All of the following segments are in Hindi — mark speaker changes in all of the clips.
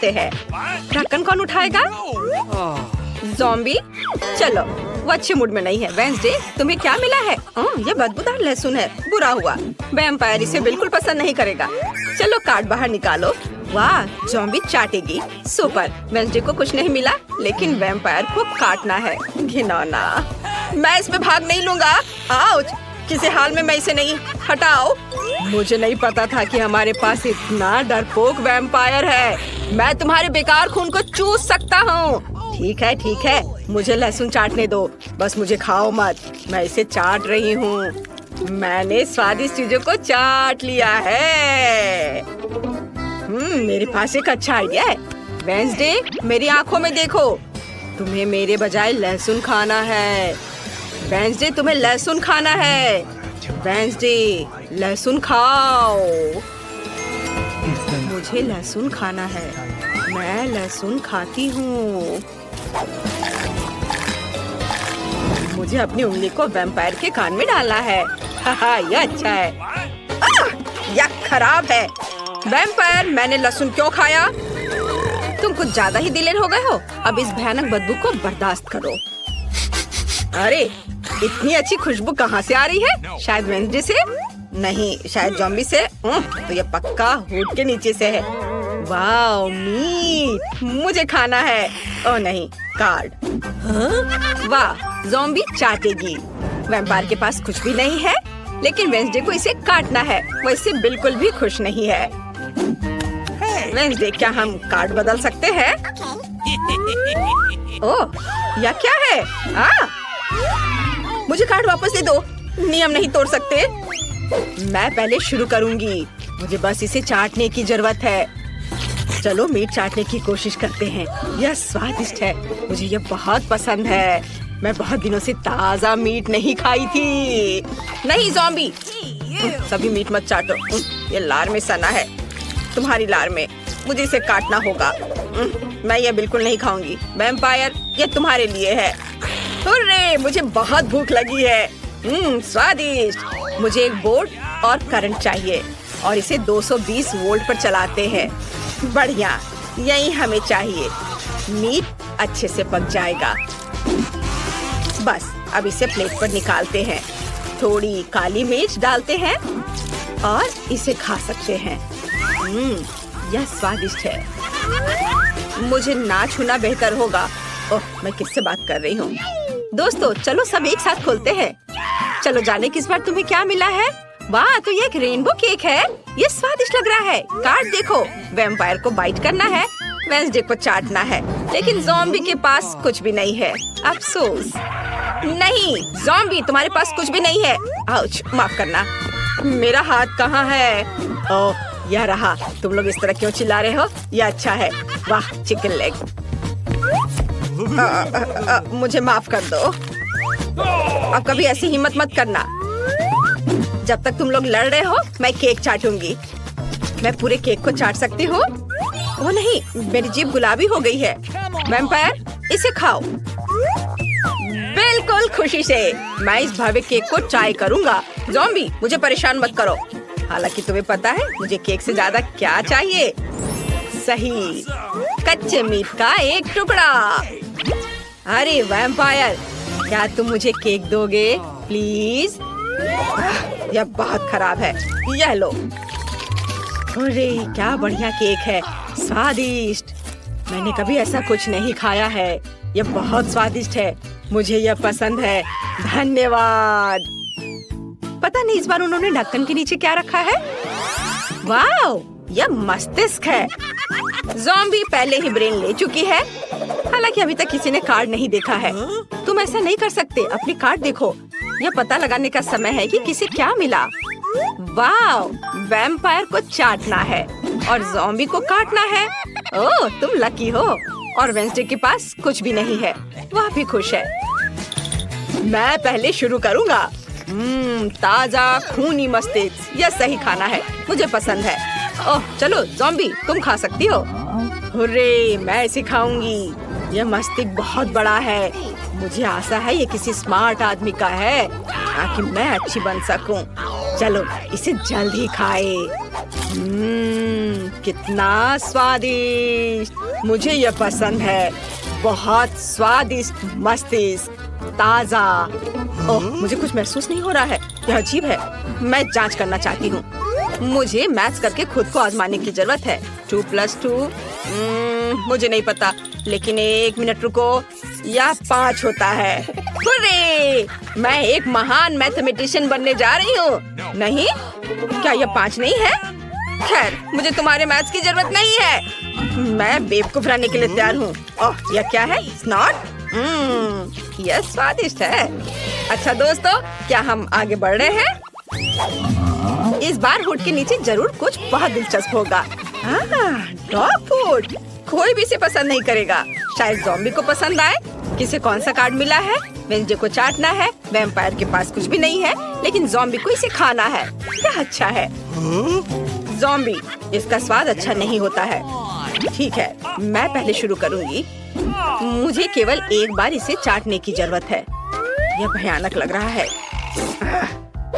Speaker 1: चलते हैं। ढक्कन कौन उठाएगा? ज़ॉम्बी, चलो। वो अच्छे मूड में नहीं है। वेंसडे, तुम्हें क्या मिला है? ये बदबूदार लहसुन है। बुरा हुआ, वैम्पायर इसे बिल्कुल पसंद नहीं करेगा। चलो कार्ड बाहर निकालो। वाह, ज़ॉम्बी चाटेगी। सुपर। वेंसडे को कुछ नहीं मिला, लेकिन वैम्पायर को काटना है। घिनौना। मैं इसमें भाग नहीं लूंगा। आउच! किसी हाल में मैं इसे नहीं। हटाओ। मुझे नहीं पता था कि हमारे पास इतना डरपोक वैम्पायर है। मैं तुम्हारे बेकार खून को चूस सकता हूँ। ठीक है, मुझे लहसुन चाटने दो। बस मुझे खाओ मत। मैं इसे चाट रही हूँ। मैंने स्वादिष्ट चीजों को चाट लिया है। मेरे पास एक अच्छा आइडिया है। वेंसडे, मेरी आंखों में देखो। तुम्हें मेरे बजाय लहसुन खाना है। वेंसडे, तुम्हें लहसुन खाना है। वेंसडे, लहसुन खाओ। मुझे लहसुन खाना है। मैं लहसुन खाती हूँ। मुझे अपनी उंगली को वैम्पायर के कान में डालना है। ये अच्छा है। यह खराब है। वैम्पायर, मैंने लहसुन क्यों खाया? तुम कुछ ज्यादा ही दिलेर हो गए हो। अब इस भयानक बदबू को बर्दाश्त करो। अरे, इतनी अच्छी खुशबू कहाँ से आ रही है? शायद वेंसडे से? नहीं, शायद ज़ॉम्बी से। तो ये पक्का हुड के नीचे से है। वाह, मीट! मुझे खाना है। ओह नहीं, कार्ड। वाह, ज़ॉम्बी चाटेगी। वैम्पायर के पास कुछ भी नहीं है, लेकिन वेंसडे को इसे काटना है। वो इससे बिल्कुल भी खुश नहीं है। वेंसडे, क्या हम कार्ड बदल सकते हैं? ओह, यह क्या है? मुझे कार्ड वापस दे दो। नियम नहीं तोड़ सकते। मैं पहले शुरू करूंगी। मुझे बस इसे चाटने की जरूरत है। चलो मीट चाटने की कोशिश करते हैं। यह स्वादिष्ट है। मुझे यह बहुत पसंद है। मैं बहुत दिनों से ताज़ा मीट नहीं खाई थी। नहीं ज़ॉम्बी, सभी मीट मत चाटो। ये लार में सना है। तुम्हारी लार में। मुझे इसे काटना होगा। मैं ये बिल्कुल नहीं खाऊंगी। वैम्पायर, ये तुम्हारे लिए है। हुर्रे, मुझे बहुत भूख लगी है। स्वादिष्ट। मुझे एक बोर्ड और करंट चाहिए और इसे 220 वोल्ट पर चलाते हैं। बढ़िया, यही हमें चाहिए। मीट अच्छे से पक जाएगा। बस अब इसे प्लेट पर निकालते हैं। थोड़ी काली मिर्च डालते हैं और इसे खा सकते हैं। यह स्वादिष्ट है। मुझे ना छूना बेहतर होगा। ओह, मैं किससे बात कर रही हूँ? दोस्तों, चलो सब एक साथ खोलते हैं। चलो जाने किस बार तुम्हें क्या मिला है? वाह, तो ये एक रेनबो केक है। ये स्वादिष्ट लग रहा है। कार्ड देखो। वैम्पायर को बाइट करना है। वेंसडे को चाटना है, लेकिन ज़ॉम्बी के पास कुछ भी नहीं है। अफसोस। नहीं ज़ॉम्बी, तुम्हारे पास कुछ भी नहीं है। आउच, माफ करना। मेरा हाथ कहाँ है? ओह, यह रहा। तुम लोग इस तरह क्यों चिल्ला रहे हो? यह अच्छा है। वाह, चिकन लेग। मुझे माफ कर दो। अब कभी ऐसी हिम्मत मत करना। जब तक तुम लोग लड़ रहे हो, मैं केक चाटूंगी। मैं पूरे केक को चाट सकती हूँ। ओह नहीं, मेरी जीभ गुलाबी हो गई है। वैम्पायर, इसे खाओ। बिल्कुल खुशी से। मैं इस भव्य केक को ट्राई करूंगा। ज़ॉम्बी, मुझे परेशान मत करो। हालांकि तुम्हें पता है मुझे केक से ज्यादा क्या चाहिए? सही, कच्चे मीट का एक टुकड़ा। अरे वैम्पायर, क्या तुम मुझे केक दोगे प्लीज? यह बहुत खराब है। यह लो। अरे क्या बढ़िया केक है, स्वादिष्ट। मैंने कभी ऐसा कुछ नहीं खाया है। यह बहुत स्वादिष्ट है। मुझे यह पसंद है। धन्यवाद। पता नहीं इस बार उन्होंने ढक्कन के नीचे क्या रखा है। वाह, यह मस्तिष्क है। ज़ॉम्बी पहले ही ब्रेन ले चुकी है। हालांकि अभी तक किसी ने कार्ड नहीं देखा है। तुम ऐसा नहीं कर सकते। अपनी कार्ड देखो। यह पता लगाने का समय है कि किसे क्या मिला। वाह, वैम्पायर को चाटना है और ज़ॉम्बी को काटना है। ओह, तुम लकी हो। और वेंसडे के पास कुछ भी नहीं है। वह भी खुश है। मैं पहले शुरू करूँगा। ताजा खूनी मस्तिष्क, यह सही खाना है। मुझे पसंद है। ओह, चलो ज़ॉम्बी, तुम खा सकती हो। हुर्रे, मैं इसे खाऊंगी। यह मस्तिष्क बहुत बड़ा है। मुझे आशा है ये किसी स्मार्ट आदमी का है ताकि मैं अच्छी बन सकूं। चलो इसे जल्द ही खाए। कितना स्वादिष्ट, मुझे यह पसंद है। बहुत स्वादिष्ट, मस्तिष्क, ताजा। ओह, मुझे कुछ महसूस नहीं हो रहा है, यह अजीब है। मैं जांच करना चाहती हूँ। मुझे मैथ्स करके खुद को आजमाने की जरूरत है। 2 + 2 मुझे नहीं पता, लेकिन 1 मिनट रुको, यह 5 होता है। हुर्रे! मैं एक महान मैथमेटिशियन बनने जा रही हूँ। नहीं, क्या यह 5 नहीं है? खैर, मुझे तुम्हारे मैथ्स की जरूरत नहीं है। मैं बेवकूफ रहने के लिए तैयार हूँ। ओह, यह क्या है? स्नॉट? यह स्वादिष्ट है। अच्छा दोस्तों, क्या हम आगे बढ़ रहे हैं? इस बार हुड के नीचे जरूर कुछ बहुत दिलचस्प होगा। डॉग फूड, कोई भी इसे पसंद नहीं करेगा। शायद ज़ॉम्बी को पसंद आए। किसे कौन सा कार्ड मिला है? वेंसडे को चाटना है। वैम्पायर के पास कुछ भी नहीं है, लेकिन ज़ॉम्बी को इसे खाना है। क्या अच्छा है। ज़ॉम्बी, इसका स्वाद अच्छा नहीं होता है। ठीक है, मैं पहले शुरू करूंगी। मुझे केवल एक बार इसे चाटने की जरूरत है। यह भयानक लग रहा है।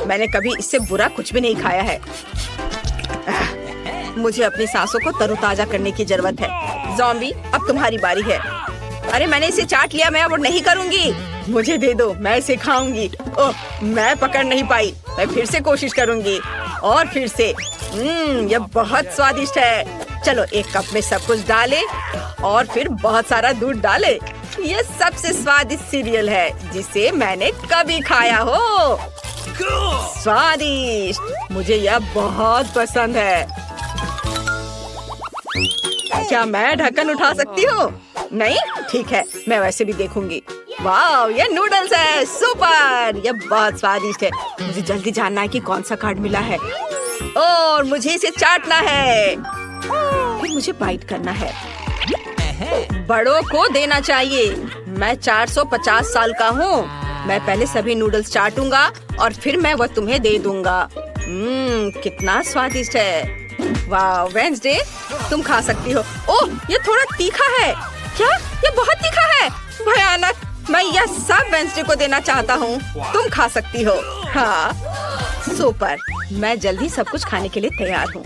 Speaker 1: मैंने कभी इससे बुरा कुछ भी नहीं खाया है। मुझे अपनी सांसों को तरोताजा करने की जरूरत है। ज़ॉम्बी, अब तुम्हारी बारी है। अरे, मैंने इसे चाट लिया, मैं अब और नहीं करूंगी। मुझे दे दो, मैं इसे खाऊंगी। ओह, मैं पकड़ नहीं पाई। मैं फिर से कोशिश करूंगी और फिर से। यह बहुत स्वादिष्ट है। चलो, एक कप में सब कुछ डालें और फिर बहुत सारा दूध डालें। यह सबसे स्वादिष्ट सीरियल है जिसे मैंने कभी खाया हो। स्वादिष्ट, मुझे यह बहुत पसंद है। क्या मैं ढक्कन उठा सकती हूँ? नहीं? ठीक है, मैं वैसे भी देखूंगी। वाह, ये नूडल्स है। सुपर, ये बहुत स्वादिष्ट है। मुझे जल्दी जानना है कि कौन सा कार्ड मिला है और मुझे इसे चाटना है। फिर मुझे बाइट करना है। बड़ों को देना चाहिए। मैं 450 साल का हूँ। मैं पहले सभी नूडल्स चाटूंगा और फिर मैं वह तुम्हें दे दूंगा। कितना स्वादिष्ट है। वाह, वेंसडे, तुम खा सकती हो। ओह, ये थोड़ा तीखा है। क्या? ये बहुत तीखा है। भयानक। मैं यह सब वेंसडे को देना चाहता हूँ। तुम खा सकती हो। हाँ, सुपर। मैं जल्दी सब कुछ खाने के लिए तैयार हूँ।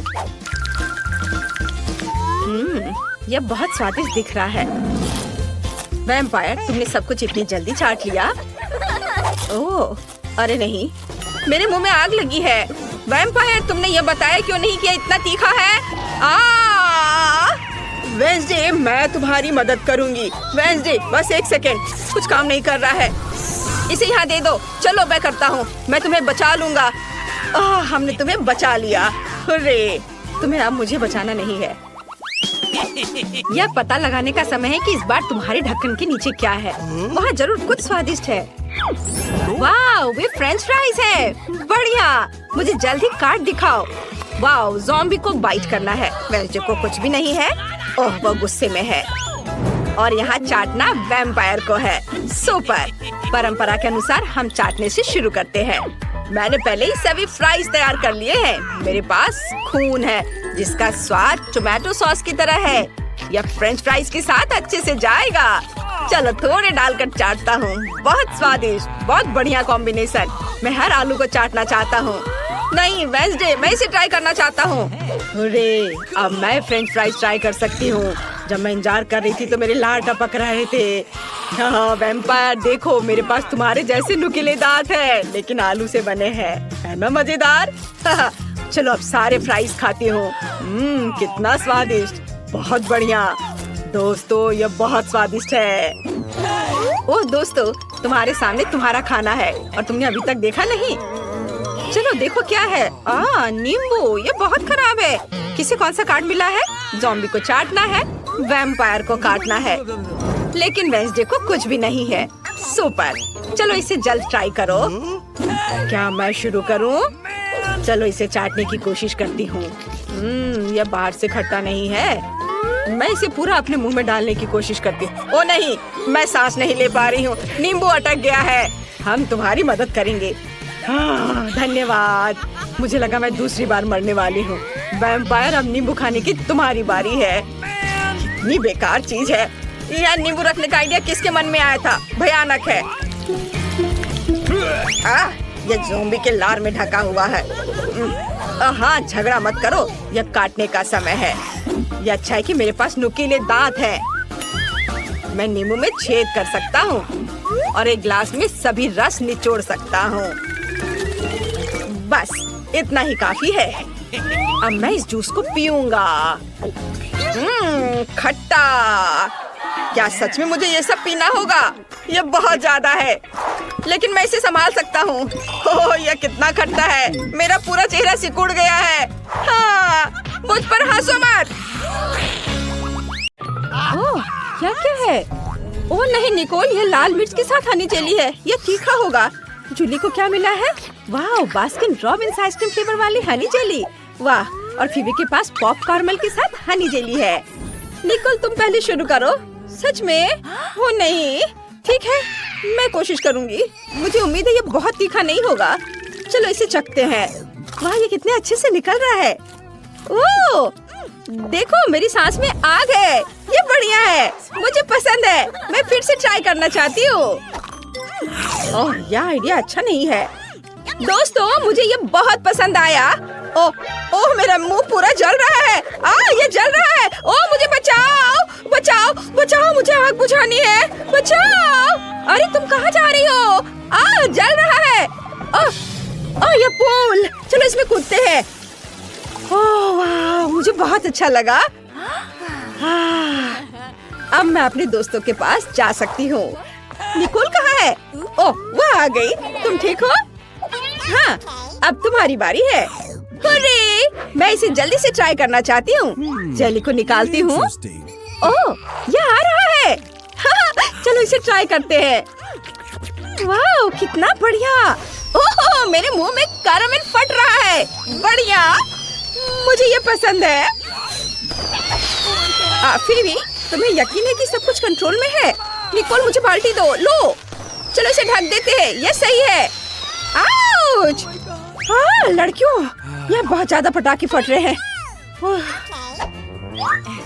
Speaker 1: यह बहुत स्वादिष्ट दिख रहा है। वैम्पायर, तुमने सब कुछ इतनी जल्दी चाट लिया? ओह, अरे नहीं, मेरे मुंह में आग लगी है। वैम्पायर, तुमने यह बताया क्यों नहीं कि इतना तीखा है? वेंसडे, मैं तुम्हारी मदद करूंगी। वेंसडे, बस 1 सेकेंड, कुछ काम नहीं कर रहा है। इसे यहाँ दे दो। चलो, मैं करता हूँ। मैं तुम्हें बचा लूंगा। हमने तुम्हें बचा लिया। हुर्रे! तुम्हें अब मुझे बचाना नहीं है। यह पता लगाने का समय है कि इस बार तुम्हारे ढक्कन के नीचे क्या है। वहाँ जरूर कुछ स्वादिष्ट है। वाह, वे फ्रेंच फ्राइज है। बढ़िया, मुझे जल्दी कार्ड दिखाओ। वाह, ज़ॉम्बी को बाइट करना है। वेंसडे को कुछ भी नहीं है। ओह, वो गुस्से में है। और यहाँ चाटना वैम्पायर को है। सुपर। परंपरा के अनुसार हम चाटने से शुरू करते हैं। मैंने पहले ही सभी फ्राइज तैयार कर लिए हैं। मेरे पास खून है जिसका स्वाद टोमेटो सॉस की तरह है। यह फ्रेंच फ्राइज के साथ अच्छे से जाएगा। चलो, थोड़े डालकर चाटता हूँ। बहुत स्वादिष्ट, बहुत बढ़िया कॉम्बिनेशन। मैं हर आलू को चाटना चाहता हूँ। नहीं वेंसडे, मैं इसे ट्राई करना चाहता हूँ। अरे, अब मैं फ्रेंच फ्राइज ट्राई कर सकती हूँ। जब मैं इंतजार कर रही थी तो मेरे लार टपक रहे थे। हाँ वैम्पायर, देखो मेरे पास तुम्हारे जैसे नुकीले दांत है, लेकिन आलू से बने हैं। है ना मजेदार? चलो, अब सारे फ्राइज खाती हूँ। कितना स्वादिष्ट, बहुत बढ़िया। दोस्तों, यह बहुत स्वादिष्ट है। ओह दोस्तों, तुम्हारे सामने तुम्हारा खाना है और तुमने अभी तक देखा नहीं। चलो देखो क्या है। नींबू, ये बहुत खराब है। किसे कौन सा कार्ड मिला है? ज़ॉम्बी को चाटना है, वैम्पायर को काटना है, लेकिन वेंसडे को कुछ भी नहीं है। सुपर। चलो, इसे जल्द ट्राई करो। क्या मैं शुरू करूं? चलो, इसे चाटने की कोशिश करती हूँ। यह बाहर से खट्टा नहीं है। मैं इसे पूरा अपने मुंह में डालने की कोशिश करती हूँ। ओ नहीं, मैं सांस नहीं ले पा रही हूँ। नींबू अटक गया है। हम तुम्हारी मदद करेंगे। धन्यवाद। मुझे लगा मैं दूसरी बार मरने वाली हूँ। वैम्पायर, अब नींबू खाने की तुम्हारी बारी है। कितनी बेकार चीज है। यह नींबू रखने का आइडिया किसके मन में आया था? भयानक है। यह ज़ॉम्बी के लार में ढका हुआ है। हाँ, झगड़ा मत करो, यह काटने का समय है। यह अच्छा है कि मेरे पास नुकीले दांत हैं। मैं नींबू में छेद कर सकता हूँ और एक ग्लास में सभी रस निचोड़ सकता हूँ। बस इतना ही काफी है। अब मैं इस जूस को पीऊंगा। खट्टा। क्या सच में मुझे ये सब पीना होगा? यह बहुत ज्यादा है, लेकिन मैं इसे संभाल सकता हूँ। ओह, यह कितना खट्टा है। मेरा पूरा चेहरा सिकुड़ गया है। हाँ, मुझ पर हंसो मत। ओह, क्या है? ओह नहीं निकोल, यह लाल मिर्च के साथ हनी जेली है। यह तीखा होगा। जूली को क्या मिला है? वाह, बास्किन रॉबिन्स आइसक्रीम फ्लेवर वाली हनी जेली। वाह, और फीबी के पास पॉप कॉर्मल के साथ हनी जेली है। निकोल, तुम पहले शुरू करो। सच में? वो नहीं, ठीक है, मैं कोशिश करूंगी। मुझे उम्मीद है ये बहुत तीखा नहीं होगा। चलो इसे चखते हैं। वाह, ये कितने अच्छे से निकल रहा है। ओह, देखो मेरी सांस में आग है। ये बढ़िया है, मुझे पसंद है। मैं फिर से ट्राई करना चाहती हूँ। ओह, यह आइडिया अच्छा नहीं है। दोस्तों, मुझे ये बहुत पसंद आया। ओह, मेरा मुंह पूरा जल रहा है। ये जल रहा है। ओह, मुझे बचाओ, बचाओ, बचाओ, मुझे आग बुझानी है। बचाओ। अरे तुम कहाँ जा रही हो? जल रहा है। ये पूल, चलो इसमें कूदते हैं। ओह वाह, मुझे बहुत अच्छा लगा। अब मैं अपने दोस्तों के पास जा सकती हूँ। निकोल कहाँ है? ओह, वह आ गई। तुम ठीक हो? हाँ, अब तुम्हारी बारी है। अरे, मैं इसे जल्दी से ट्राई करना चाहती हूँ। जेली को निकालती हूँ। ओह, यह आ रहा है। चलो इसे ट्राई करते हैं। वाह, कितना बढ़िया। ओह, मेरे मुंह में कैरामेल फट रहा है। बढ़िया, मुझे ये पसंद है। फिर भी तुम्हें यकीन है कि सब कुछ कंट्रोल में है? निकोल, मुझे बाल्टी दो। लो, चलो इसे ढक देते हैं। ये सही है। आउच! लड़कियों, यह बहुत ज्यादा पटाखे फट रहे हैं।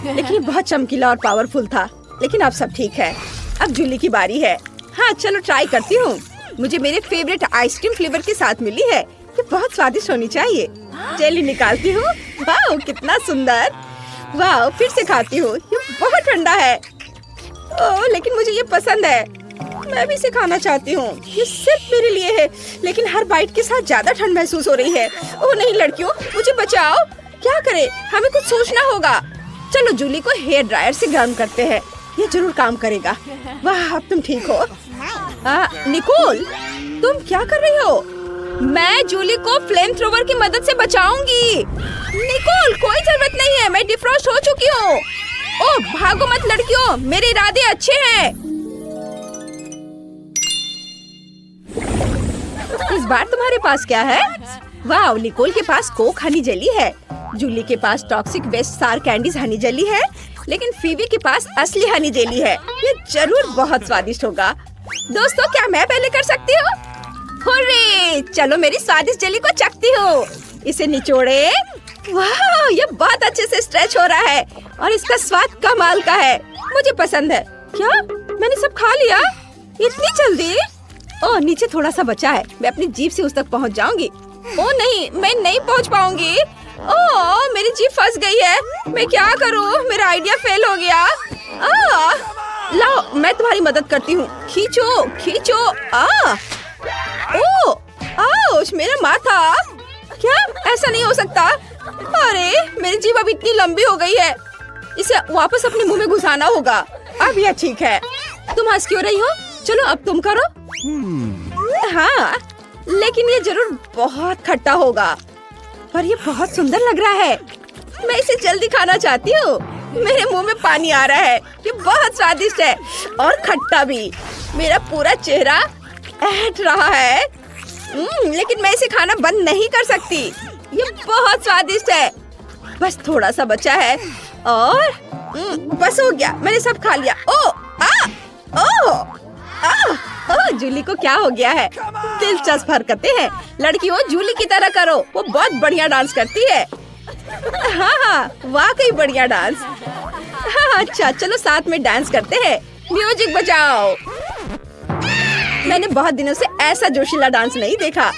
Speaker 1: लेकिन ये बहुत चमकीला और पावरफुल था। लेकिन अब सब ठीक है। अब जूली की बारी है। हाँ, चलो ट्राई करती हूँ। मुझे मेरे फेवरेट आइसक्रीम फ्लेवर के साथ मिली है। ये बहुत स्वादिष्ट होनी चाहिए। जेली निकालती हूँ। वाह, कितना सुंदर। वाह, फिर से खाती हूँ। ये बहुत ठंडा है। ओह, लेकिन मुझे ये पसंद है। मैं भी इसे खाना चाहती हूँ। ये सिर्फ मेरे लिए है, लेकिन हर बाइट के साथ ज्यादा ठंड महसूस हो रही है। ओह नहीं लड़कियों, मुझे बचाओ। क्या करें? हमें कुछ सोचना होगा। चलो जूली को हेयर ड्रायर से गर्म करते हैं। ये जरूर काम करेगा। वाह, अब तुम ठीक हो? निकोल, तुम क्या कर रही हो? मैं जूली को फ्लेम थ्रोवर की मदद से बचाऊंगी। निकोल, कोई जरूरत नहीं है, मैं डिफ्रॉस्ट हो चुकी हूँ। ओह, भागो मत लड़कियों, मेरे इरादे अच्छे हैं। इस बार तुम्हारे पास क्या है? वाह, निकोल के पास कोक हनी जेली है। जूली के पास टॉक्सिक वेस्ट सार कैंडीज हनी जेली है, लेकिन फीबी के पास असली हनी जेली है। ये जरूर बहुत स्वादिष्ट होगा। दोस्तों, क्या मैं पहले कर सकती हूँ? हुर्रे! चलो मेरी स्वादिष्ट जेली को चखती हूँ। इसे निचोड़े। वाह, ये बहुत अच्छे से स्ट्रेच हो रहा है और इसका स्वाद कमाल का है। मुझे पसंद है। क्या मैंने सब खा लिया? इतनी जल्दी? ओह, नीचे थोड़ा सा बचा है। मैं अपनी जीभ से उस तक पहुँच जाऊंगी। ओह नहीं, मैं नहीं पहुँच पाऊंगी। ओह, मेरी जीभ फंस गई है। मैं क्या करूँ? मेरा आइडिया फेल हो गया। लाओ, मैं तुम्हारी मदद करती हूँ। खींचो, खींचो। ओह, आउच, मेरा माथा। क्या ऐसा नहीं हो सकता? अरे, मेरी जीभ अब इतनी लंबी हो गई है। इसे वापस अपने मुंह में घुसाना होगा। अब यह ठीक है। तुम हंस क्यों रही हो? चलो अब तुम करो। हाँ, लेकिन ये जरूर बहुत खट्टा होगा। पर ये बहुत सुंदर लग रहा है। मैं इसे जल्दी खाना चाहती हूँ। मेरे मुंह में पानी आ रहा है। ये बहुत स्वादिष्ट है और खट्टा भी। मेरा पूरा चेहरा ऐठ रहा है। लेकिन मैं इसे खाना बंद नहीं कर सकती। ये बहुत स्वादिष्ट है। बस थोड़ा सा बचा है और बस हो गया। मैंने सब खा लिया। जूली को क्या हो गया है? दिलचस्प हरकतें हैं। लड़कियों, जूली की तरह करो। वो बहुत बढ़िया डांस करती है। हाँ, वाकई बढ़िया डांस। हाँ, अच्छा, चलो साथ में डांस करते हैं। म्यूजिक बजाओ। मैंने बहुत दिनों से ऐसा जोशीला डांस नहीं देखा।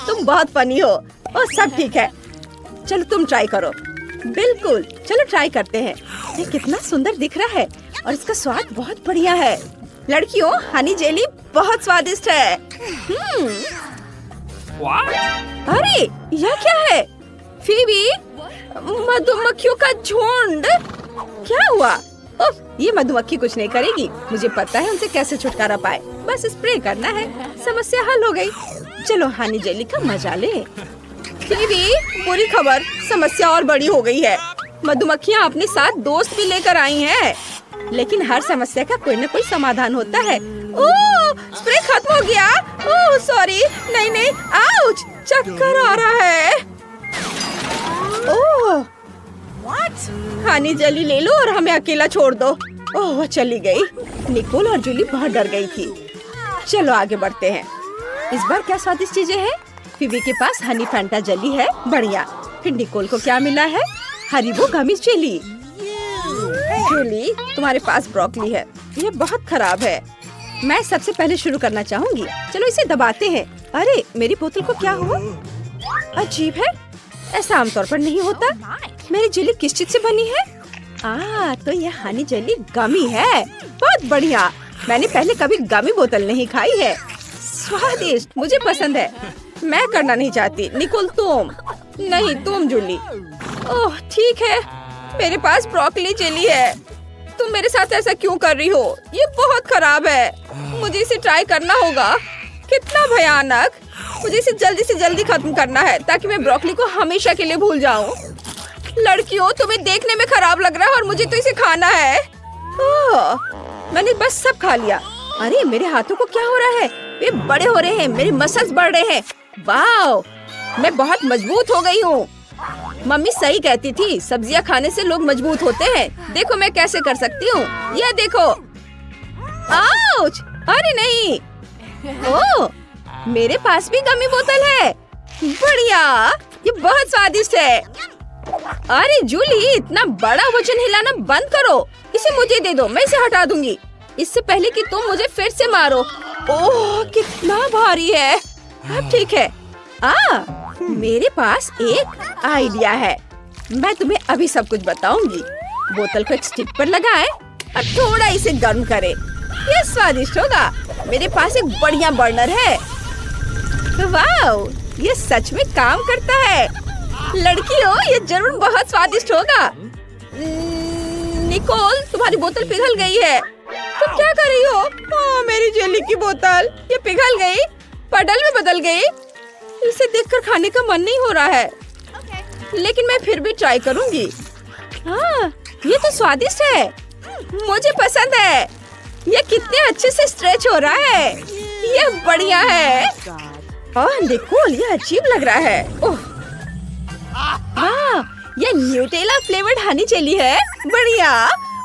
Speaker 1: तुम बहुत फनी हो। और सब ठीक है। चलो तुम ट्राई करो। बिल्कुल, चलो ट्राई करते हैं। ये कितना सुंदर दिख रहा है और इसका स्वाद बहुत बढ़िया है। लड़कियों, हनी जेली बहुत स्वादिष्ट है। अरे यह क्या है? फीबी, मधुमक्खियों का झुंड। क्या हुआ? उफ, ये मधुमक्खी कुछ नहीं करेगी। मुझे पता है उनसे कैसे छुटकारा पाए। बस स्प्रे करना है, समस्या हल हो गई। चलो हनी जेली का मजा ले। फीबी, बुरी खबर, समस्या और बड़ी हो गई है। मधुमक्खियाँ अपने साथ दोस्त भी लेकर आई हैं। लेकिन हर समस्या का कोई न कोई समाधान होता है। ओह, स्प्रे खत्म हो गया। ओह सॉरी, नहीं, आउच, चक्कर आ रहा है। ओह, हनी जेली ले लो और हमें अकेला छोड़ दो। ओह, वो चली गई। निकोल और जूली बहुत डर गई थी। चलो आगे बढ़ते हैं। इस बार क्या स्वादिष्ट चीजें हैं? फीबी के पास हनी फैंटा जेली है, बढ़िया। फिर निकोल को क्या मिला है? हरीबो गमी जेली। जूली, तुम्हारे पास ब्रोकली है, ये बहुत खराब है। मैं सबसे पहले शुरू करना चाहूँगी। चलो इसे दबाते हैं। अरे मेरी बोतल को क्या हुआ? अजीब है, ऐसा आमतौर पर नहीं होता। मेरी जेली किस चीज से बनी है? तो यह हनी जेली गमी है। बहुत बढ़िया, मैंने पहले कभी गमी बोतल नहीं खाई है। स्वादिष्ट, मुझे पसंद है। मैं करना नहीं चाहती। निकोल तुम। नहीं तुम जूली। ओह ठीक है, मेरे पास ब्रोकली जेली है। तुम मेरे साथ ऐसा क्यों कर रही हो? ये बहुत खराब है। मुझे इसे ट्राई करना होगा। कितना भयानक। मुझे इसे जल्दी से जल्दी खत्म करना है ताकि मैं ब्रोकली को हमेशा के लिए भूल जाऊं। लड़कियों, तुम्हें देखने में खराब लग रहा है और मुझे तो इसे खाना है। मैंने बस सब खा लिया। अरे मेरे हाथों को क्या हो रहा है? वे बड़े हो रहे हैं, मेरे मसल्स बढ़ रहे हैं। वाओ, मैं बहुत मजबूत हो गई हूँ। मम्मी सही कहती थी, सब्जियाँ खाने से लोग मजबूत होते हैं। देखो मैं कैसे कर सकती हूँ। ये देखो। आउच! अरे नहीं। ओह, मेरे पास भी गमी बोतल है। बढ़िया, ये बहुत स्वादिष्ट है। अरे जूली, इतना बड़ा वजन हिलाना बंद करो। इसे मुझे दे दो, मैं इसे हटा दूंगी। इससे पहले कि तुम मुझे फिर से मारो। ओह, कितना भारी है। अब ठीक है। मेरे पास एक आइडिया है। मैं तुम्हें अभी सब कुछ बताऊंगी। बोतल को एक स्टिक पर लगाएं और थोड़ा इसे गर्म करें। ये स्वादिष्ट होगा। मेरे पास एक बढ़िया बर्नर है। वाओ, ये सच में काम करता है। लड़कियों, ये जरूर बहुत स्वादिष्ट होगा। निकोल, तुम्हारी बोतल पिघल गई है। तुम क्या कर रही हो? मेरी जेली की बोतल, ये पिघल गई, पडल में बदल गई। इसे देखकर खाने का मन नहीं हो रहा है। लेकिन मैं फिर भी ट्राई करूंगी। ये तो स्वादिष्ट है। मुझे पसंद है। ये कितने अच्छे से स्ट्रेच हो रहा है। ये बढ़िया है। निकोल, ये अजीब लग रहा है। ये न्यूटेला फ्लेवर्ड हनी जेली है। बढ़िया।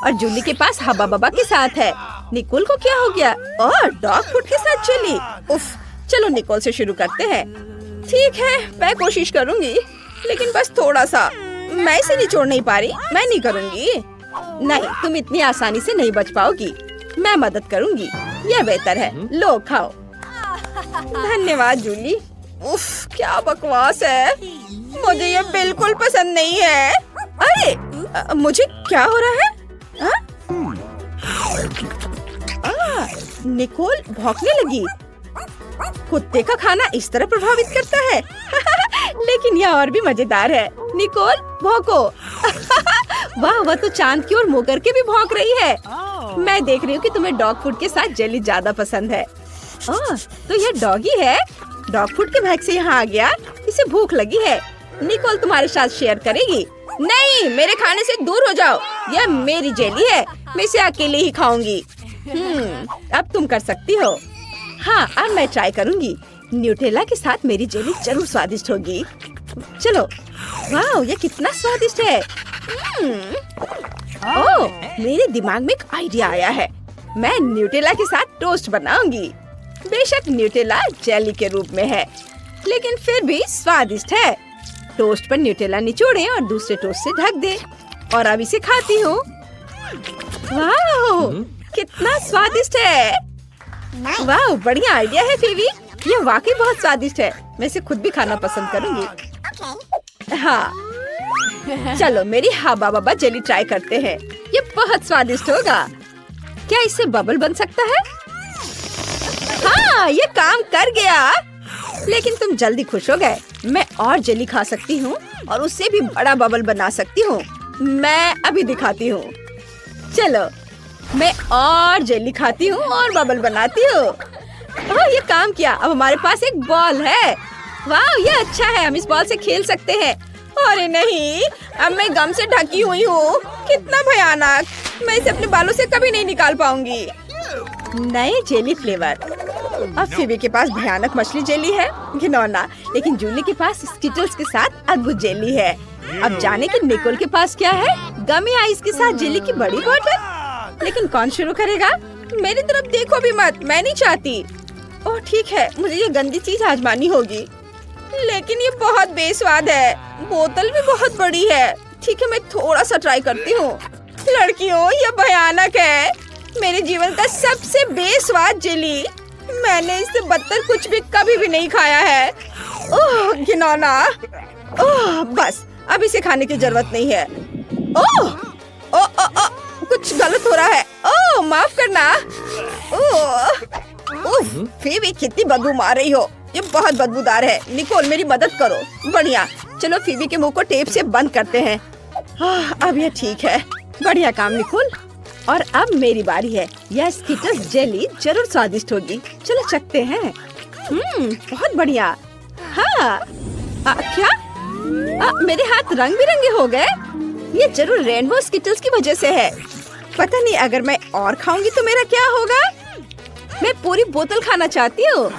Speaker 1: और जूली के पास हब्बा बब्बा के साथ है। निकोल को क्या हो गया? डॉग फूड के साथ जेली। उफ, चलो निकोल से शुरू करते हैं। ठीक है, मैं कोशिश करूंगी, लेकिन बस थोड़ा सा। मैं इसे निचोड़ नहीं पा रही। मैं नहीं करूंगी। नहीं, तुम इतनी आसानी से नहीं बच पाओगी। मैं मदद करूंगी। यह बेहतर है। लो खाओ। धन्यवाद जूली। उफ, क्या बकवास है। मुझे ये बिल्कुल पसंद नहीं है। अरे मुझे क्या हो रहा है? निकोल भौंकने लगी। कुत्ते का खाना इस तरह प्रभावित करता है। लेकिन यह और भी मजेदार है। निकोल भौंको। वाह, वह तो चांद की ओर मुँह करके भी भौंक रही है। मैं देख रही हूँ कि तुम्हें डॉग फूड के साथ जेली ज्यादा पसंद है। तो यह डॉगी है। डॉग फूड के बैग से यहाँ आ गया। इसे भूख लगी है। निकोल तुम्हारे साथ शेयर करेगी। नहीं, मेरे खाने से दूर हो जाओ। यह मेरी जेली है। मैं इसे अकेले ही खाऊंगी। अब तुम कर सकती हो। हाँ, अब मैं ट्राई करूंगी। न्यूटेला के साथ मेरी जेली जरूर स्वादिष्ट होगी। चलो। वाह, ये कितना स्वादिष्ट है। मेरे दिमाग में एक आइडिया आया है। मैं न्यूटेला के साथ टोस्ट बनाऊंगी। बेशक न्यूटेला जेली के रूप में है, लेकिन फिर भी स्वादिष्ट है। टोस्ट पर न्यूटेला निचोड़ें और दूसरे टोस्ट से ढक दें। और अब इसे खाती हूँ। वाह, कितना स्वादिष्ट है। वाह, बढ़िया आइडिया है फीवी। ये वाकई बहुत स्वादिष्ट है। मैं इसे खुद भी खाना पसंद करूंगी। हाँ, चलो मेरी हवा बब्बा जेली ट्राई करते हैं। ये बहुत स्वादिष्ट होगा। क्या इससे बबल बन सकता है? हाँ, ये काम कर गया। लेकिन तुम जल्दी खुश हो गए। मैं और जेली खा सकती हूँ और उससे भी बड़ा बबल बना सकती हूँ। मैं अभी दिखाती हूँ। चलो मैं और जेली खाती हूँ और बबल बनाती हूँ। ओह, ये काम किया। अब हमारे पास एक बॉल है। वाह, ये अच्छा है। हम इस बॉल से खेल सकते हैं। अरे नहीं, अब मैं गम से ढकी हुई हूँ। कितना भयानक। मैं इसे अपने बालों से कभी नहीं निकाल पाऊंगी। नए जेली फ्लेवर। अब फीबी के पास भयानक मछली जेली है, घिनौना। लेकिन जूली के पास स्किटल्स के साथ अद्भुत जेली है। अब जाने कि निकोल के पास क्या है? गमी आइस के साथ जेली की बड़ी बोतल। लेकिन कौन शुरू करेगा? मेरी तरफ देखो भी मत, मैं नहीं चाहती। ओह ठीक है, मुझे ये गंदी चीज आजमानी होगी। लेकिन ये बहुत बेस्वाद है। बोतल भी बहुत बड़ी है। ठीक है, मैं थोड़ा सा ट्राई करती हूँ। लड़कियों, ये भयानक है। मेरे जीवन का सबसे बेस्वाद जेली। मैंने इससे बदतर कुछ भी कभी भी नहीं खाया है। ओह घिनौना। ओह बस, अब इसे खाने की जरूरत नहीं है। ओह ओ, ओ, ओ, कुछ गलत हो रहा है। ओह माफ करना। ओह फीबी, कितनी बदबू मार रही हो। ये बहुत बदबूदार है। निकोल मेरी मदद करो। बढ़िया, चलो फीबी के मुंह को टेप से बंद करते हैं। अब ये ठीक है। बढ़िया काम निकोल। और अब मेरी बारी है। यह स्किटल्स जेली जरूर स्वादिष्ट होगी। चलो चखते हैं। बहुत बढ़िया। हाँ, क्या? मेरे हाथ रंग बिरंगे हो गए। ये जरूर रेनबो स्किटल्स की वजह से है। पता नहीं अगर मैं और खाऊंगी तो मेरा क्या होगा। मैं पूरी बोतल खाना चाहती हूँ।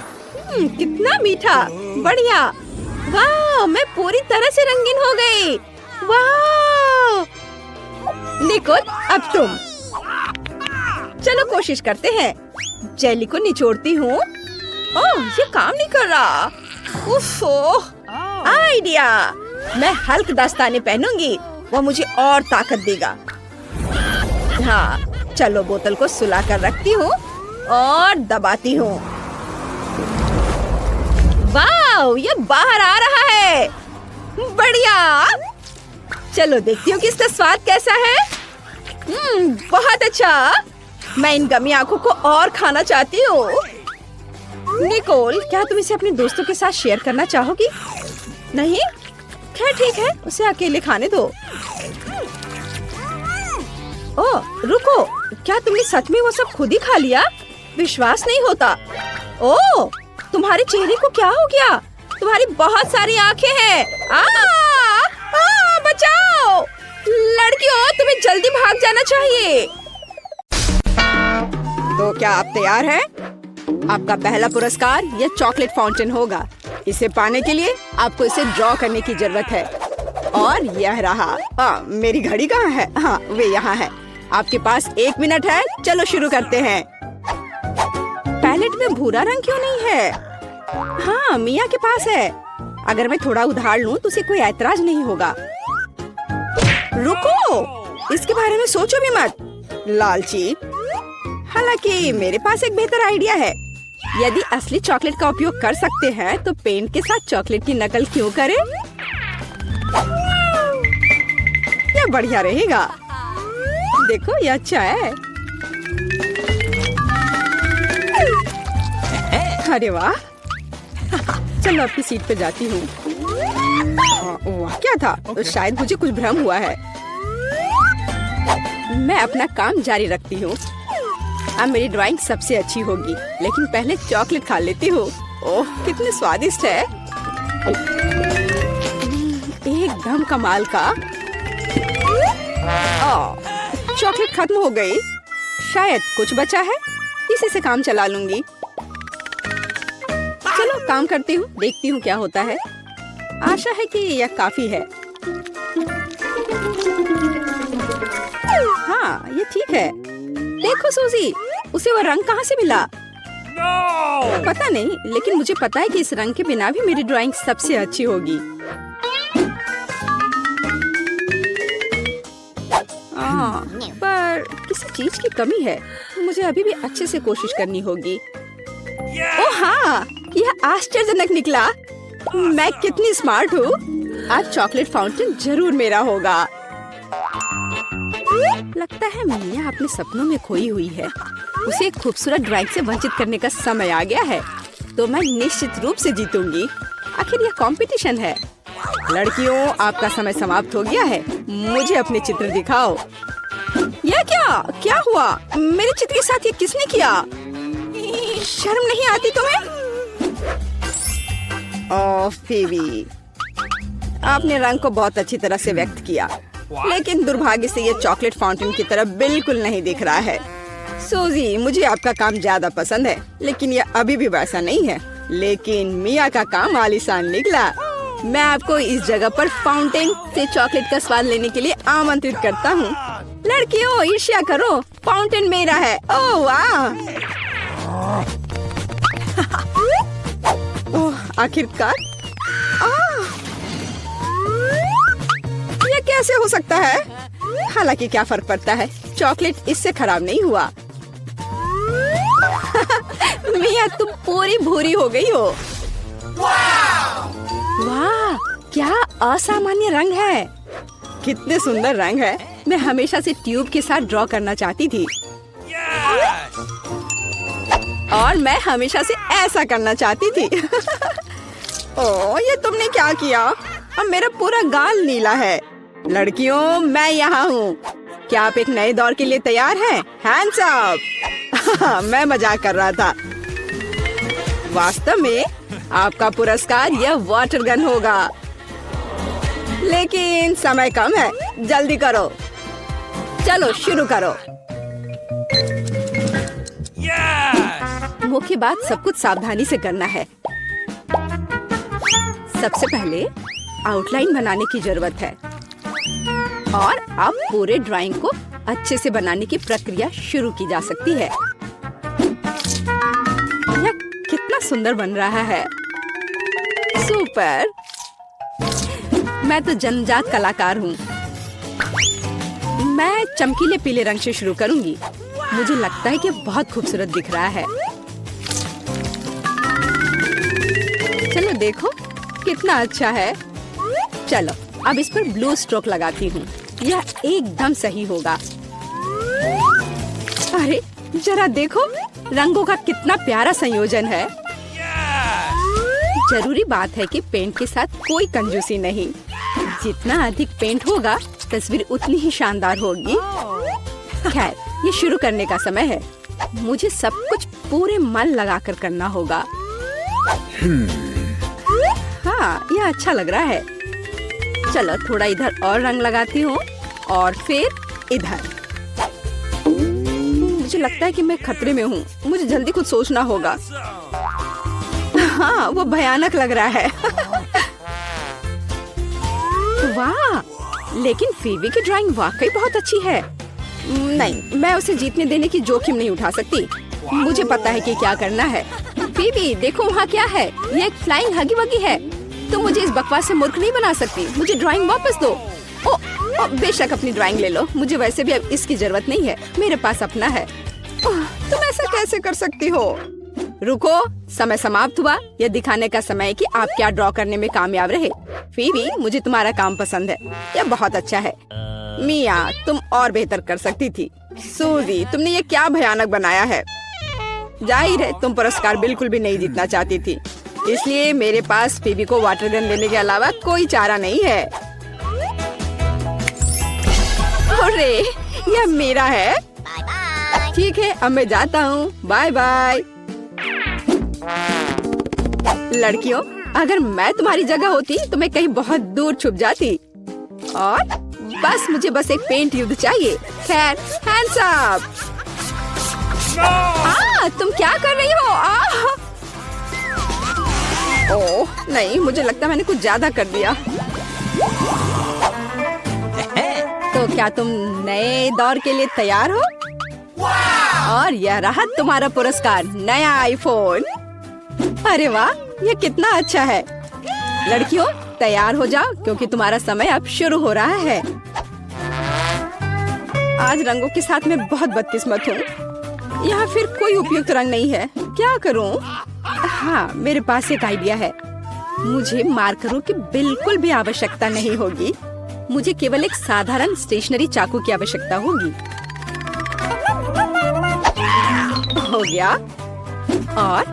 Speaker 1: कितना मीठा। बढ़िया। वाह, मैं पूरी तरह से रंगीन हो गई। वाह निकोल, अब तुम। चलो कोशिश करते हैं। जेली को निचोड़ती हूँ। ओह, ये काम नहीं कर रहा। उफ, आइडिया। मैं हल्क दस्ताने पहनूंगी। वो मुझे और ताकत देगा। हाँ, चलो बोतल को सुला कर रखती हूँ और दबाती हूँ। वाह, ये बाहर आ रहा है। बढ़िया। चलो देखती हूँ कि इसका स्वाद कैसा है। बहुत अच्छा। मैं इन गमी आंखों को और खाना चाहती हूँ। निकोल, क्या तुम इसे अपने दोस्तों के साथ शेयर करना चाहोगी? नहीं? खैर ठीक है, उसे अकेले खाने दो। ओह रुको, क्या तुमने सच में वो सब खुद ही खा लिया? विश्वास नहीं होता। ओह, तुम्हारे चेहरे को क्या हो गया? तुम्हारी बहुत सारी आंखें हैं। बचाओ! लड़कियों, तुम्हें जल्दी भाग जाना चाहिए। तो क्या आप तैयार हैं? आपका पहला पुरस्कार ये चॉकलेट फाउंटेन होगा। इसे पाने के लिए आपको इसे ड्रॉ करने की जरूरत है। और यह रहा। मेरी घड़ी कहाँ है? हाँ, वे यहाँ है। आपके पास 1 मिनट है। चलो शुरू करते हैं। पैलेट में भूरा रंग क्यों नहीं है? हाँ, मिया के पास है। अगर मैं थोड़ा उधार लूं तो उसे कोई ऐतराज नहीं होगा। रुको, इसके बारे में सोचो भी मत, लालची। हालांकि मेरे पास एक बेहतर आइडिया है। यदि असली चॉकलेट का उपयोग कर सकते हैं तो पेंट के साथ चॉकलेट की नकल क्यों करें? यह बढ़िया रहेगा। देखो, यह अच्छा है। अरे वाह। चलो अपनी सीट पे जाती हूँ। वाह, क्या था? शायद मुझे कुछ भ्रम हुआ है। मैं अपना काम जारी रखती हूँ। अब मेरी ड्राइंग सबसे अच्छी होगी, लेकिन पहले चॉकलेट खा लेती हूँ। ओह, कितने स्वादिष्ट है। एकदम कमाल का। चॉकलेट खत्म हो गई। शायद कुछ बचा है, इसी से काम चला लूंगी। चलो काम करती हूँ, देखती हूँ क्या होता है। आशा है कि यह काफी है। हाँ, ये ठीक है। देखो सूजी, उसे वो रंग कहाँ से मिला? पता नहीं, लेकिन मुझे पता है कि इस रंग के बिना भी मेरी ड्राइंग सबसे अच्छी होगी। पर किसी चीज की कमी है। मुझे अभी भी अच्छे से कोशिश करनी होगी। ओह हाँ, यह आश्चर्यजनक निकला। मैं कितनी स्मार्ट हूँ। आज चॉकलेट फाउंटेन जरूर मेरा होगा। लगता है मिया अपने सपनों में खोई हुई है। उसे एक खूबसूरत ड्राइंग से वंचित करने का समय आ गया है, तो मैं निश्चित रूप से जीतूंगी। आखिर यह कंपटीशन है। लड़कियों, आपका समय समाप्त हो गया है। मुझे अपने चित्र दिखाओ। यह क्या हुआ? मेरे चित्र के साथ ये किसने किया? शर्म नहीं आती तुम्हें? ओह फीबी, आपने रंग को बहुत अच्छी तरह से व्यक्त किया, लेकिन दुर्भाग्य से ये चॉकलेट फाउंटेन की तरह बिल्कुल नहीं दिख रहा है। सूजी, मुझे आपका काम ज्यादा पसंद है, लेकिन ये अभी भी वैसा नहीं है। लेकिन मिया का काम आलीशान निकला। मैं आपको इस जगह पर फाउंटेन से चॉकलेट का स्वाद लेने के लिए आमंत्रित करता हूँ। लड़कियों, ईर्ष्या करो, फाउंटेन मेरा है। ओह वाह! ओह, आखिरकार ये कैसे हो सकता है? हालांकि क्या फर्क पड़ता है, चॉकलेट इससे खराब नहीं हुआ। मिया, तुम पूरी भूरी हो गई हो। वाह, क्या असामान्य रंग है। कितने सुंदर रंग है। मैं हमेशा से ट्यूब के साथ ड्रॉ करना चाहती थी। और मैं हमेशा से ऐसा करना चाहती थी। ओह, ये तुमने क्या किया? अब मेरा पूरा गाल नीला है। लड़कियों, मैं यहाँ हूँ। क्या आप एक नए दौर के लिए तैयार हैं? Hands up. मैं मजाक कर रहा था। वास्तव में आपका पुरस्कार यह वाटर गन होगा, लेकिन समय कम है। जल्दी करो। चलो शुरू करो। मुख्य बात, सब कुछ सावधानी से करना है। सबसे पहले आउटलाइन बनाने की जरूरत है, और अब पूरे ड्राइंग को अच्छे से बनाने की प्रक्रिया शुरू की जा सकती है। यह कितना सुंदर बन रहा है। सुपर! मैं तो जन्मजात कलाकार हूँ। मैं चमकीले पीले रंग से शुरू करूंगी। मुझे लगता है कि बहुत खूबसूरत दिख रहा है। चलो देखो कितना अच्छा है। चलो अब इस पर ब्लू स्ट्रोक लगाती हूँ। यह एकदम सही होगा। अरे जरा देखो, रंगों का कितना प्यारा संयोजन है। जरूरी बात है कि पेंट के साथ कोई कंजूसी नहीं। जितना अधिक पेंट होगा, तस्वीर उतनी ही शानदार होगी। खैर, ये शुरू करने का समय है। मुझे सब कुछ पूरे मन लगाकर करना होगा। हाँ, यह अच्छा लग रहा है। चलो थोड़ा इधर और रंग लगाती हूँ, और फिर इधर। मुझे लगता है कि मैं खतरे में हूँ। मुझे जल्दी कुछ सोचना होगा। हाँ, वो भयानक लग रहा है। वाह! लेकिन फीबी की ड्राइंग वाकई बहुत अच्छी है। नहीं, मैं उसे जीतने देने की जोखिम नहीं उठा सकती। मुझे पता है कि क्या करना है। फीबी, देखो वहाँ क्या है। ये एक फ्लाइंग हगी वगी है। तुम मुझे इस बकवास से मूर्ख नहीं बना सकती। मुझे ड्राइंग वापस दो। ओ, बेशक अपनी ड्राइंग ले लो। मुझे वैसे भी अब इसकी जरूरत नहीं है। मेरे पास अपना है। तुम ऐसा कैसे कर सकती हो? रुको, समय समाप्त हुआ। यह दिखाने का समय है कि आप क्या ड्रॉ करने में कामयाब रहे। फीबी, मुझे तुम्हारा काम पसंद है। यह बहुत अच्छा है। मिया, तुम और बेहतर कर सकती थी। सूजी, तुमने ये क्या भयानक बनाया है। जाहिर है तुम पुरस्कार बिल्कुल भी नहीं जीतना चाहती थी, इसलिए मेरे पास फीबी को वाटर गन देने के अलावा कोई चारा नहीं है। अरे, यह मेरा है। ठीक है, अब मैं जाता हूँ। Bye bye. लड़कियों, अगर मैं तुम्हारी जगह होती तो मैं कहीं बहुत दूर छुप जाती, और मुझे बस एक पेंट युद्ध चाहिए। खैर, हैंड्स अप। तुम क्या कर रही हो? ओह नहीं, मुझे लगता है मैंने कुछ ज्यादा कर दिया। तो क्या तुम नए दौर के लिए तैयार हो? और यह रहा तुम्हारा पुरस्कार, नया आईफोन। अरे वाह, ये कितना अच्छा है। लड़कियों, तैयार हो जाओ, क्योंकि तुम्हारा समय अब शुरू हो रहा है। आज रंगों के साथ मैं बहुत बदकिस्मत हूँ। यहाँ फिर कोई उपयुक्त रंग नहीं है। क्या करूँ? हाँ, मेरे पास एक आइडिया है। मुझे मार्करों की बिल्कुल भी आवश्यकता नहीं होगी। मुझे केवल एक साधारण स्टेशनरी चाकू की आवश्यकता होगी। हो गया। और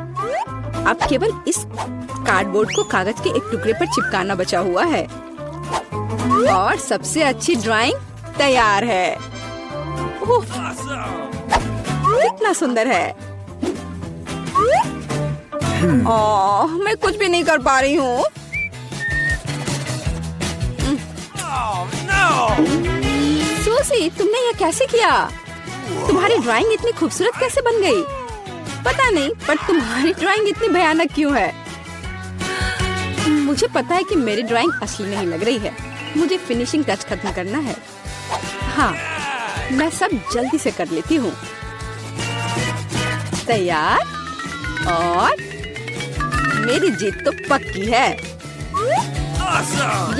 Speaker 1: अब केवल इस कार्डबोर्ड को कागज के एक टुकड़े पर चिपकाना बचा हुआ है और सबसे अच्छी ड्राइंग तैयार है। ओह, कितना सुंदर है। ओह, मैं कुछ भी नहीं कर पा रही हूँ। सूसी, तुमने ये कैसे किया? तुम्हारी ड्राइंग इतनी खूबसूरत कैसे बन गई? पता नहीं, पर तुम्हारी ड्राइंग इतनी भयानक क्यों है? मुझे पता है कि मेरी ड्राइंग असली नहीं लग रही है। मुझे फिनिशिंग टच खत्म करना है। हाँ, मैं सब जल्दी से कर लेती हूँ। तैयार, और मेरी जीत तो पक्की है।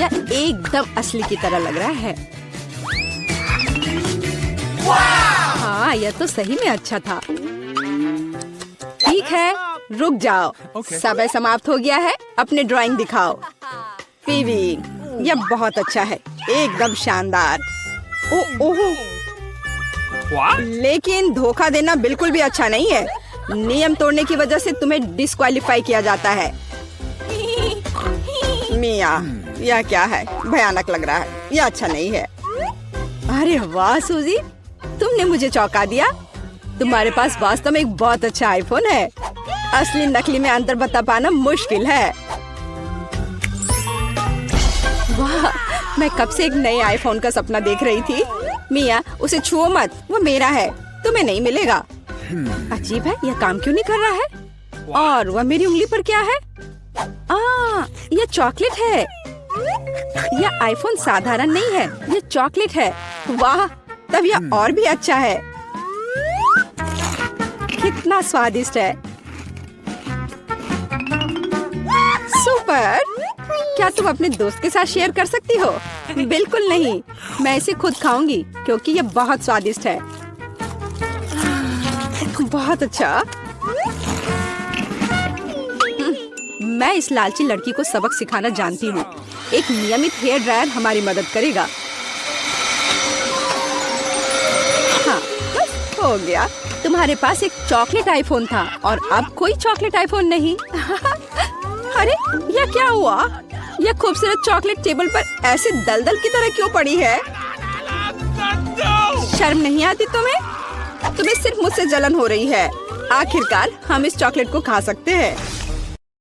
Speaker 1: यह एकदम असली की तरह लग रहा है। हाँ, यह तो सही में अच्छा था। ठीक है, रुक जाओ। समय समाप्त हो गया है। अपने ड्राइंग दिखाओ। फीवी, यह बहुत अच्छा है, एकदम शानदार। ओह, लेकिन धोखा देना बिल्कुल भी अच्छा नहीं है। नियम तोड़ने की वजह से तुम्हें डिस्क्वालीफाई किया जाता है। मिया, यह क्या है? भयानक लग रहा है। यह अच्छा नहीं है। अरे वाह सूजी, तुमने मुझे चौंका दिया। तुम्हारे पास वास्तव में एक बहुत अच्छा आईफोन है। असली नकली में अंतर बता पाना मुश्किल है। वाह, मैं कब से एक नए आईफोन का सपना देख रही थी। मिया, उसे छुओ मत, वो मेरा है, तुम्हें नहीं मिलेगा। अजीब है, यह काम क्यों नहीं कर रहा है? और वह मेरी उंगली पर क्या है? यह चॉकलेट है। यह आईफोन साधारण नहीं है, यह चॉकलेट है। वाह, तब यह और भी अच्छा है। कितना स्वादिष्ट है। सुपर। क्या तुम अपने दोस्त के साथ शेयर कर सकती हो? बिल्कुल नहीं, मैं इसे खुद खाऊंगी क्योंकि यह बहुत स्वादिष्ट है। बहुत अच्छा। मैं इस लालची लड़की को सबक सिखाना जानती हूँ। एक नियमित हेयर ड्रायर हमारी मदद करेगा। हाँ, बस हो गया। तुम्हारे पास एक चॉकलेट आईफोन था और अब कोई चॉकलेट आईफोन नहीं। अरे, यह क्या हुआ? यह खूबसूरत चॉकलेट टेबल पर ऐसे दलदल की तरह क्यों पड़ी है? शर्म नहीं आती तुम्हें? तुम्हें सिर्फ मुझसे जलन हो रही है। आखिरकार हम इस चॉकलेट को खा सकते हैं।